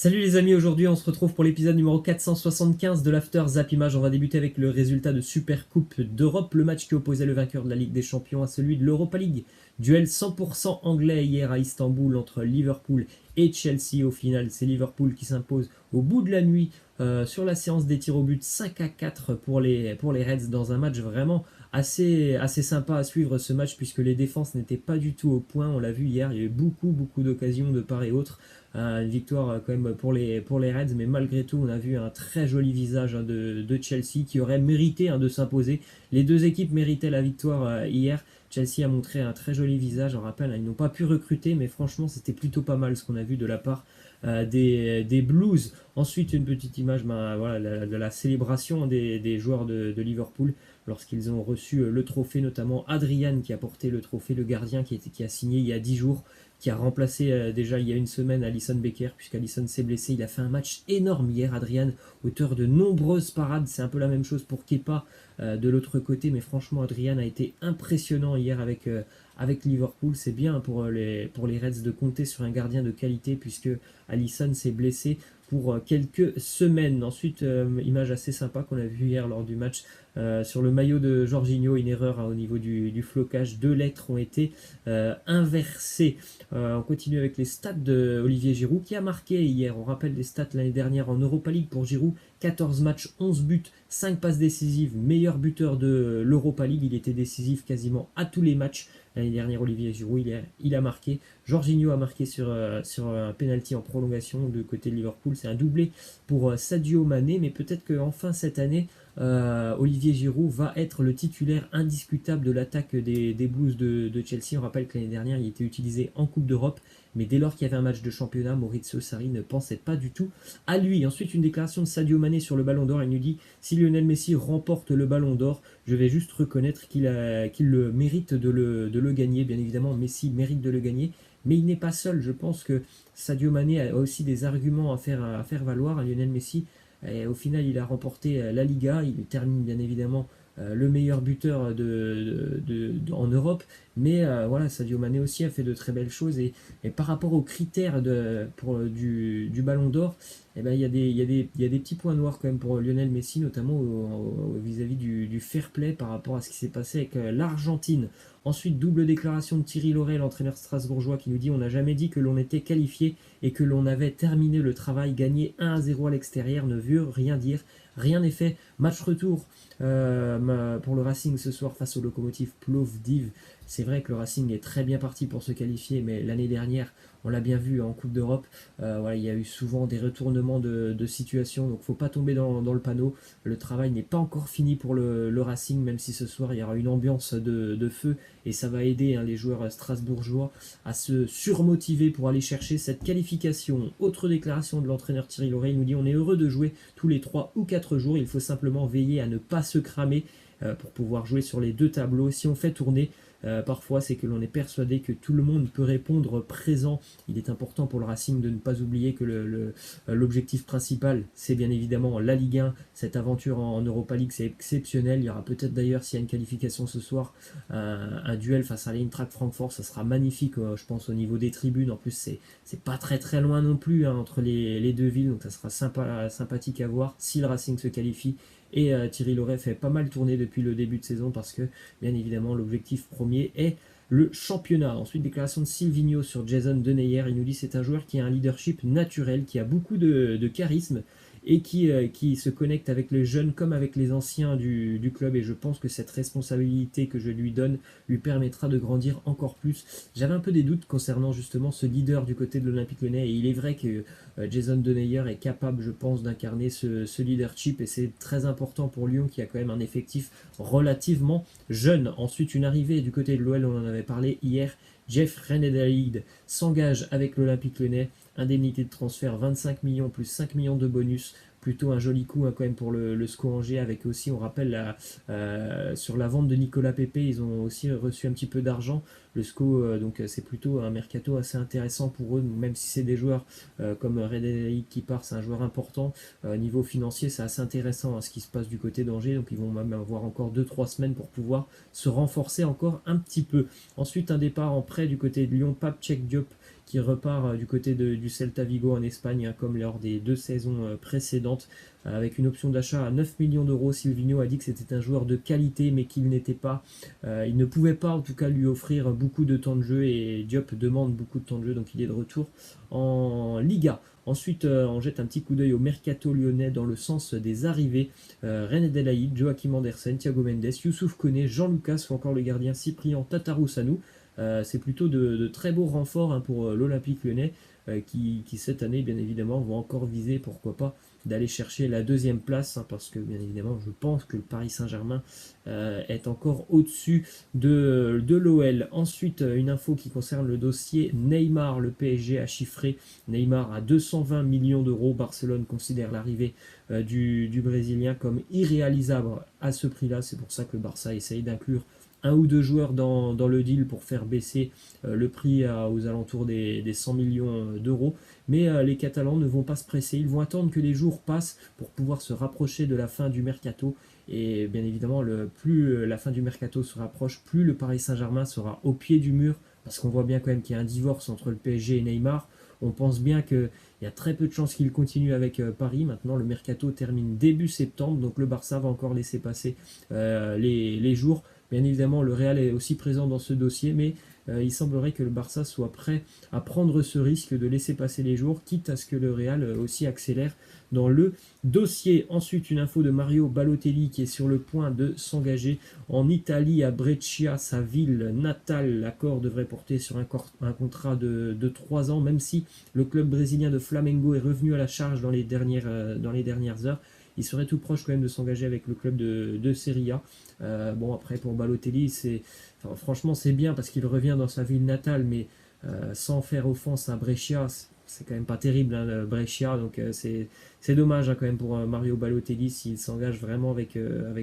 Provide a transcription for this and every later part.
Salut les amis, aujourd'hui on se retrouve pour l'épisode numéro 475 de l'After Zap Image. On va débuter avec le résultat de Super Coupe d'Europe, le match qui opposait le vainqueur de la Ligue des Champions à celui de l'Europa League. Duel 100% anglais hier à Istanbul entre Liverpool et Chelsea. Au final, c'est Liverpool qui s'impose au bout de la nuit sur la séance des tirs au but 5-4 pour les Reds dans un match vraiment assez sympa à suivre ce match puisque les défenses n'étaient pas du tout au point. On l'a vu hier, il y a eu beaucoup d'occasions de part et autre. Une victoire quand même pour les Reds, mais malgré tout, on a vu un très joli visage de Chelsea qui aurait mérité de s'imposer. Les deux équipes méritaient la victoire hier. Chelsea a montré un très joli visage. On rappelle, ils n'ont pas pu recruter, mais franchement, c'était plutôt pas mal ce qu'on a vu de la part des Blues. Ensuite, une petite image voilà, de la célébration des joueurs de Liverpool lorsqu'ils ont reçu le trophée, notamment Adrian qui a porté le trophée, le gardien qui a signé il y a 10 jours, qui a remplacé déjà il y a une semaine Alisson Becker, puisqu'Alisson s'est blessé. Il a fait un match énorme hier, Adrian, auteur de nombreuses parades. C'est un peu la même chose pour Kepa de l'autre côté, mais franchement, Adrian a été impressionnant hier avec Liverpool. C'est bien pour les Reds de compter sur un gardien de qualité, puisque Alisson s'est blessé pour quelques semaines. Ensuite, image assez sympa qu'on a vu hier lors du match sur le maillot de Jorginho, une erreur au niveau du flocage. Deux lettres ont été inversées. On continue avec les stats d'Olivier Giroud qui a marqué hier. On rappelle les stats l'année dernière en Europa League pour Giroud. 14 matchs, 11 buts, 5 passes décisives, meilleur buteur de l'Europa League. Il était décisif quasiment à tous les matchs. L'année dernière, Olivier Giroud, il a marqué. Jorginho a marqué sur un penalty en prolongation de côté de Liverpool. C'est un doublé pour Sadio Mané, mais peut-être qu'enfin cette année, Olivier Giroud va être le titulaire indiscutable de l'attaque des Blues de Chelsea. On rappelle que l'année dernière, il était utilisé en Coupe d'Europe, mais dès lors qu'il y avait un match de championnat, Maurizio Sarri ne pensait pas du tout à lui. Ensuite, une déclaration de Sadio Mané sur le Ballon d'Or. Il nous dit: si Lionel Messi remporte le Ballon d'Or, je vais juste reconnaître qu'il le mérite de le gagner. Bien évidemment, Messi mérite de le gagner, mais il n'est pas seul. Je pense que Sadio Mané a aussi des arguments à faire valoir à Lionel Messi. Et au final, il a remporté la Liga. Il termine bien évidemment le meilleur buteur en Europe. Mais voilà, Sadio Mané aussi a fait de très belles choses. Et par rapport aux critères du Ballon d'Or, eh ben, il y a des petits points noirs quand même pour Lionel Messi, notamment vis-à-vis du fair play par rapport à ce qui s'est passé avec l'Argentine. Ensuite, double déclaration de Thierry Laurey, l'entraîneur strasbourgeois, qui nous dit: on n'a jamais dit que l'on était qualifié et que l'on avait terminé le travail. Gagner 1-0 à l'extérieur ne veut rien dire. Rien n'est fait. Match retour pour le Racing ce soir face au Lokomotiv Plovdiv. C'est vrai que le Racing est très bien parti pour se qualifier, mais l'année dernière, on l'a bien vu en Coupe d'Europe, voilà, il y a eu souvent des retournements de situation, donc il ne faut pas tomber dans le panneau. Le travail n'est pas encore fini pour le Racing, même si ce soir il y aura une ambiance de feu, et ça va aider les joueurs strasbourgeois à se surmotiver pour aller chercher cette qualification. Autre déclaration de l'entraîneur Thierry Laurey, il nous dit: on est heureux de jouer tous les 3 ou 4 jours, il faut simplement veiller à ne pas se cramer pour pouvoir jouer sur les deux tableaux. Si on fait tourner, parfois c'est que l'on est persuadé que tout le monde peut répondre présent. Il est important pour le Racing de ne pas oublier que l'objectif principal, c'est bien évidemment la Ligue 1. Cette aventure en Europa League, c'est exceptionnel. Il y aura peut-être d'ailleurs, s'il y a une qualification ce soir, un duel face à l'Eintracht Francfort. Ça sera magnifique, je pense, au niveau des tribunes. En plus, c'est pas très loin non plus entre les deux villes, donc ça sera sympathique à voir si le Racing se qualifie. Et Thierry Laurey fait pas mal tourner depuis le début de saison parce que, bien évidemment, l'objectif premier est le championnat. Ensuite, déclaration de Silvinho sur Jason Denayer. Il nous dit: c'est un joueur qui a un leadership naturel, qui a beaucoup de charisme et qui se connecte avec les jeunes comme avec les anciens du club. Et je pense que cette responsabilité que je lui donne lui permettra de grandir encore plus. J'avais un peu des doutes concernant justement ce leader du côté de l'Olympique Lyonnais, et il est vrai que Jason Denayer est capable, je pense, d'incarner ce leadership, et c'est très important pour Lyon qui a quand même un effectif relativement jeune. Ensuite, une arrivée du côté de l'OL, on en avait parlé hier. Jeff Renedalid s'engage avec l'Olympique Lyonnais. Indemnité de transfert 25 millions plus 5 millions de bonus. Plutôt un joli coup quand même pour le SCO Angers, avec aussi, on rappelle, sur la vente de Nicolas Pepe, ils ont aussi reçu un petit peu d'argent. Le SCO, donc c'est plutôt un mercato assez intéressant pour eux, même si c'est des joueurs comme Renedalid qui part, c'est un joueur important. Niveau financier, c'est assez intéressant ce qui se passe du côté d'Angers, donc ils vont même avoir encore 2-3 semaines pour pouvoir se renforcer encore un petit peu. Ensuite, un départ en prêt du côté de Lyon, Pape Cheikh Diop, qui repart du côté du Celta Vigo en Espagne, hein, comme lors des 2 saisons précédentes, avec une option d'achat à 9 millions d'euros. Silvinho a dit que c'était un joueur de qualité, mais qu'il n'était pas, il ne pouvait pas en tout cas lui offrir beaucoup de temps de jeu, et Diop demande beaucoup de temps de jeu, donc il est de retour en Liga. Ensuite, on jette un petit coup d'œil au mercato lyonnais dans le sens des arrivées. René Delaïd, Joachim Andersen, Thiago Mendes, Youssouf Koné, Jean Lucas ou encore le gardien Cyprien Tatarusanu. C'est plutôt de très beaux renforts, hein, pour l'Olympique lyonnais, qui cette année, bien évidemment, vont encore viser, pourquoi pas, d'aller chercher la 2e place, hein, parce que bien évidemment je pense que le Paris Saint-Germain est encore au-dessus de l'OL. Ensuite, une info qui concerne le dossier Neymar. Le PSG a chiffré Neymar à 220 millions d'euros. Barcelone considère l'arrivée du Brésilien comme irréalisable à ce prix-là. C'est pour ça que le Barça essaye d'inclure un ou deux joueurs dans le deal pour faire baisser le prix aux alentours des 100 millions d'euros. Mais les Catalans ne vont pas se presser, ils vont attendre que les jours passent pour pouvoir se rapprocher de la fin du mercato. Et bien évidemment, plus la fin du mercato se rapproche, plus le Paris Saint-Germain sera au pied du mur, parce qu'on voit bien quand même qu'il y a un divorce entre le PSG et Neymar. On pense bien qu'il y a très peu de chances qu'il continue avec Paris. Maintenant, le mercato termine début septembre, donc le Barça va encore laisser passer les jours. Bien évidemment, le Real est aussi présent dans ce dossier, mais il semblerait que le Barça soit prêt à prendre ce risque de laisser passer les jours, quitte à ce que le Real aussi accélère dans le dossier. Ensuite, une info de Mario Balotelli qui est sur le point de s'engager en Italie, à Brescia, sa ville natale. L'accord devrait porter sur un contrat de 3 ans, même si le club brésilien de Flamengo est revenu à la charge dans les dernières heures. Il serait tout proche quand même de s'engager avec le club de Serie A. Bon, après, pour Balotelli, franchement, c'est bien parce qu'il revient dans sa ville natale, mais sans faire offense à Brescia, c'est quand même pas terrible, hein, Brescia. Donc c'est dommage, hein, quand même, pour Mario Balotelli s'il s'engage vraiment avec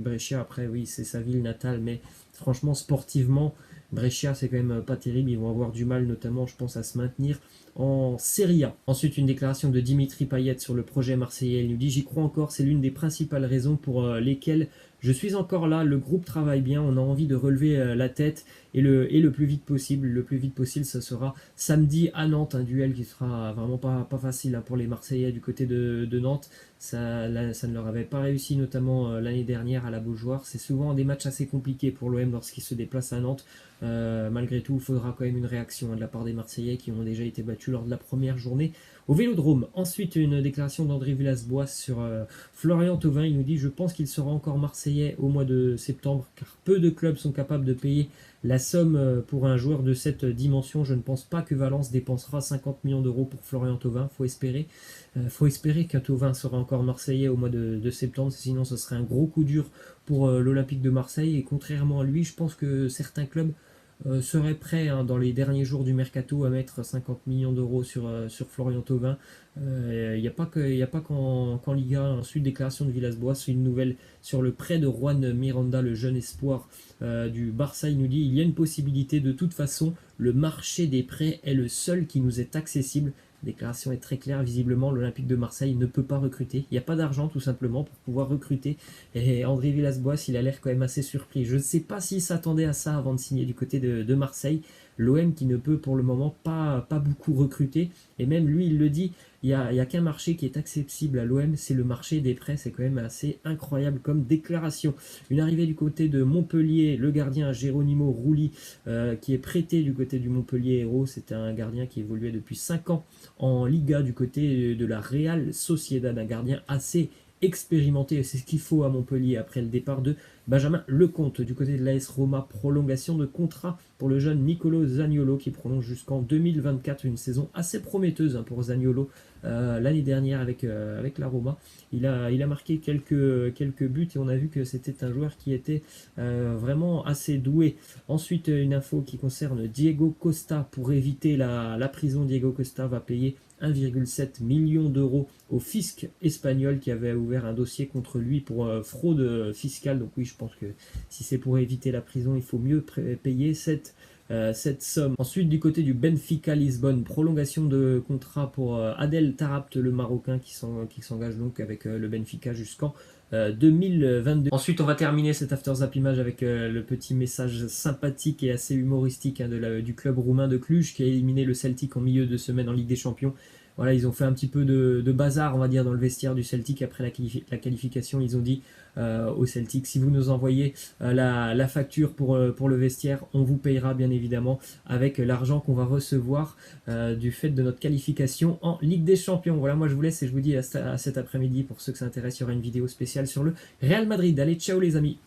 Brescia. Après, oui, c'est sa ville natale, mais franchement, sportivement, Brescia, c'est quand même pas terrible. Ils vont avoir du mal, notamment, je pense, à se maintenir en Serie A. Ensuite, une déclaration de Dimitri Payet sur le projet marseillais. Il nous dit: j'y crois encore, c'est l'une des principales raisons pour lesquelles je suis encore là. Le groupe travaille bien, on a envie de relever la tête, et le plus vite possible. Le plus vite possible, ça sera samedi à Nantes, un duel qui sera vraiment pas facile, hein, pour les Marseillais du côté de Nantes. Ça ne leur avait pas réussi, notamment l'année dernière à la Beaujoire. C'est souvent des matchs assez compliqués pour l'OM lorsqu'ils se déplacent à Nantes. Malgré tout, il faudra quand même une réaction, hein, de la part des Marseillais qui ont déjà été battus lors de la première journée au Vélodrome. Ensuite, une déclaration d'André Villas-Boas sur Florian Thauvin. Il nous dit: je pense qu'il sera encore Marseillais au mois de septembre, car peu de clubs sont capables de payer la somme pour un joueur de cette dimension. Je ne pense pas que Valence dépensera 50 millions d'euros pour Florian Thauvin. Faut espérer qu'un Thauvin sera encore Marseillais au mois de septembre, sinon ce serait un gros coup dur pour l'Olympique de Marseille. Et contrairement à lui, je pense que certains clubs serait prêt, hein, dans les derniers jours du mercato, à mettre 50 millions d'euros sur Florian Thauvin. Il n'y a pas qu'en Liga. Ensuite, déclaration de Villas-Boas, c'est une nouvelle sur le prêt de Juan Miranda, le jeune espoir du Barça. Il nous dit: il y a une possibilité, de toute façon, le marché des prêts est le seul qui nous est accessible. La déclaration est très claire, visiblement l'Olympique de Marseille ne peut pas recruter. Il n'y a pas d'argent, tout simplement, pour pouvoir recruter. Et André Villas-Boas, il a l'air quand même assez surpris. Je ne sais pas s'il s'attendait à ça avant de signer du côté de Marseille. L'OM qui ne peut pour le moment pas beaucoup recruter. Et même lui, il le dit, il n'y a qu'un marché qui est accessible à l'OM, c'est le marché des prêts. C'est quand même assez incroyable comme déclaration. Une arrivée du côté de Montpellier, le gardien Geronimo Rulli, qui est prêté du côté du Montpellier Hérault. C'est un gardien qui évoluait depuis 5 ans en Liga du côté de la Real Sociedad, un gardien assez expérimenté, et c'est ce qu'il faut à Montpellier après le départ de Benjamin Lecomte. Du côté de l'AS Roma, prolongation de contrat pour le jeune Nicolo Zaniolo qui prolonge jusqu'en 2024, une saison assez prometteuse, hein, pour Zaniolo. L'année dernière avec la Roma, il a marqué quelques buts, et on a vu que c'était un joueur qui était vraiment assez doué. Ensuite, une info qui concerne Diego Costa. Pour éviter la prison, Diego Costa va payer 1,7 million d'euros au fisc espagnol qui avait ouvert un dossier contre lui pour fraude fiscale. Donc oui, je pense que si c'est pour éviter la prison, il faut mieux payer cette cette somme. Ensuite, du côté du Benfica Lisbonne, prolongation de contrat pour Adel Tarabt, le Marocain, qui s'engage donc avec le Benfica jusqu'en 2022. Ensuite, on va terminer cet After Zap Image avec le petit message sympathique et assez humoristique du club roumain de Cluj qui a éliminé le Celtic en milieu de semaine en Ligue des Champions. Voilà, ils ont fait un petit peu de bazar, on va dire, dans le vestiaire du Celtic après la qualification. Ils ont dit au Celtic, si vous nous envoyez la facture pour le vestiaire, on vous payera bien évidemment avec l'argent qu'on va recevoir du fait de notre qualification en Ligue des Champions. Voilà, moi je vous laisse et je vous dis à cet après-midi. Pour ceux que ça intéresse, il y aura une vidéo spéciale sur le Real Madrid. Allez, ciao les amis!